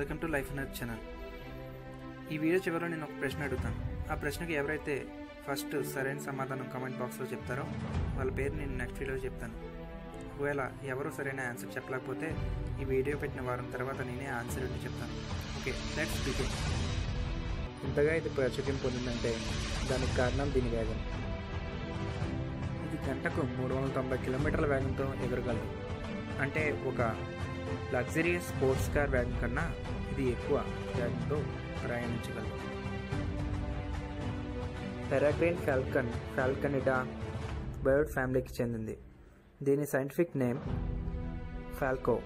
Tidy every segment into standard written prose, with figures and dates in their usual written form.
Welcome to life nerve channel. ఈ video చివరిలో నేను ఒక ప్రశ్న అడుగుతాను. ఆ ప్రశ్నకి ఎవరైతే ఫస్ట్ సరైన సమాధానం కామెంట్ బాక్స్లో చెప్తారో వాళ్ళ పేరు నేను నెక్స్ట్ వీడియోలో చెప్తాను. ఒకవేళ ఎవరు సరైన ఆన్సర్ చెప్పలేకపోతే ఈ వీడియో పెట్టిన వారం తర్వాత నేనే ఆన్సర్ ఏంటో చెప్తాను. Okay, let's begin. ఇంతగా ఇది ప్రాచుర్యం పొందిందంటే దానికి కారణం దీని వేగం. ఇది గంటకు 390 కిలోమీటర్ల వేగంతో ఎగరగలదు. అంటే ఒక లగ్జరియస్ స్పోర్ట్స్ కార్ వేగం కన్నా ఇది ఎక్కువ వేగంతో ప్రయాణించగలదు. పెరెగ్రైన్ ఫాల్కన్ ఫాల్కనిడా బర్డ్ ఫ్యామిలీకి చెందింది. దీని సైంటిఫిక్ నేమ్ ఫాల్కో.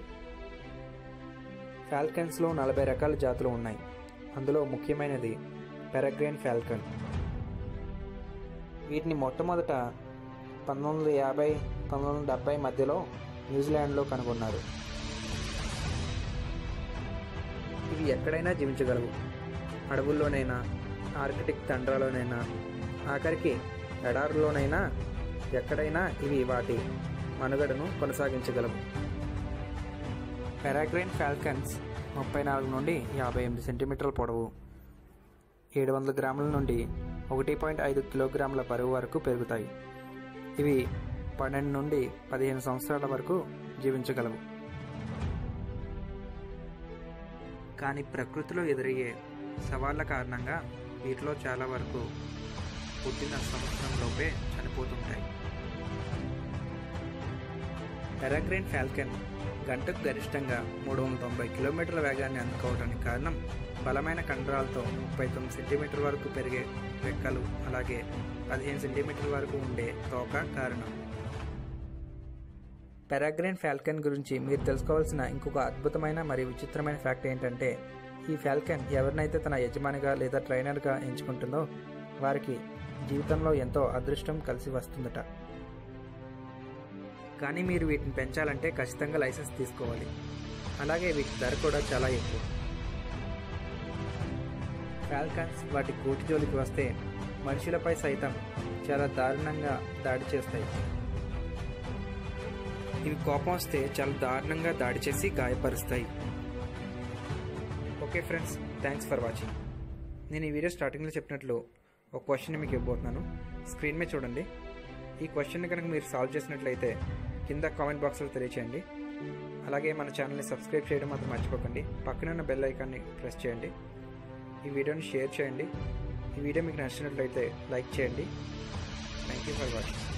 ఫాల్కన్స్లో 40 రకాల జాతులు ఉన్నాయి. అందులో ముఖ్యమైనది పెరెగ్రైన్ ఫాల్కన్. వీటిని మొట్టమొదట 1950-1970 మధ్యలో న్యూజిలాండ్లో కనుగొన్నారు. ఇవి ఎక్కడైనా జీవించగలవు. అడవుల్లోనైనా, ఆర్కిటిక్ తండ్రాలోనైనా, ఆఖరికి ఎడారులోనైనా, ఎక్కడైనా ఇవి వాటి మనుగడను కొనసాగించగలవు. పెరెగ్రైన్ ఫాల్కన్స్ 34 నుండి 58 సెంటీమీటర్ల పొడవు, 700 గ్రాముల నుండి 1.5 కిలోగ్రాముల బరువు వరకు పెరుగుతాయి. ఇవి 12 నుండి 15 సంవత్సరాల వరకు జీవించగలవు. కానీ ప్రకృతిలో ఎదురయ్యే సవాళ్ల కారణంగా వీటిలో చాలా వరకు పుట్టిన సంవత్సరంలోపే చనిపోతుంటాయి. పెరెగ్రైన్ ఫాల్కన్ గంటకు గరిష్టంగా 390 కిలోమీటర్ల వేగాన్ని అందుకోవడానికి కారణం బలమైన కండరాలతో 39 సెంటీమీటర్ వరకు పెరిగే రెక్కలు, అలాగే 15 సెంటీమీటర్ వరకు ఉండే తోక కారణం. పెరెగ్రైన్ ఫాల్కన్ గురించి మీరు తెలుసుకోవాల్సిన ఇంకొక అద్భుతమైన మరియు విచిత్రమైన ఫ్యాక్ట్ ఏంటంటే, ఈ ఫాల్కన్ ఎవరినైతే తన యజమానిగా లేదా ట్రైనర్గా ఎంచుకుంటుందో వారికి జీవితంలో ఎంతో అదృష్టం కలిసి వస్తుందట. కానీ మీరు వీటిని పెంచాలంటే ఖచ్చితంగా లైసెన్స్ తీసుకోవాలి. అలాగే వీటి ధర కూడా చాలా ఎక్కువ. ఫాల్కన్స్ వాటి గూటి జోలికి వస్తే మనుషులపై సైతం చాలా దారుణంగా దాడి చేస్తాయి. ఇవి కోపం వస్తే చాలా దారుణంగా దాడి చేసి గాయపరుస్తాయి. Okay friends, thanks for watching. నేను ఈ వీడియో స్టార్టింగ్లో చెప్పినట్లు ఒక క్వశ్చన్ మీకు ఇవ్వబోతున్నాను. స్క్రీన్ మీద చూడండి. ఈ క్వశ్చన్ని కనుక మీరు సాల్వ్ చేసినట్లయితే కింద కామెంట్ బాక్స్లో తెలియచేయండి. అలాగే మన ఛానల్ని సబ్స్క్రైబ్ చేయడం మాత్రం మర్చిపోకండి. పక్కన ఉన్న బెల్ ఐకాన్ని ప్రెస్ చేయండి. ఈ వీడియోని షేర్ చేయండి. ఈ వీడియో మీకు నచ్చినట్లయితే లైక్ చేయండి. Thank you for watching.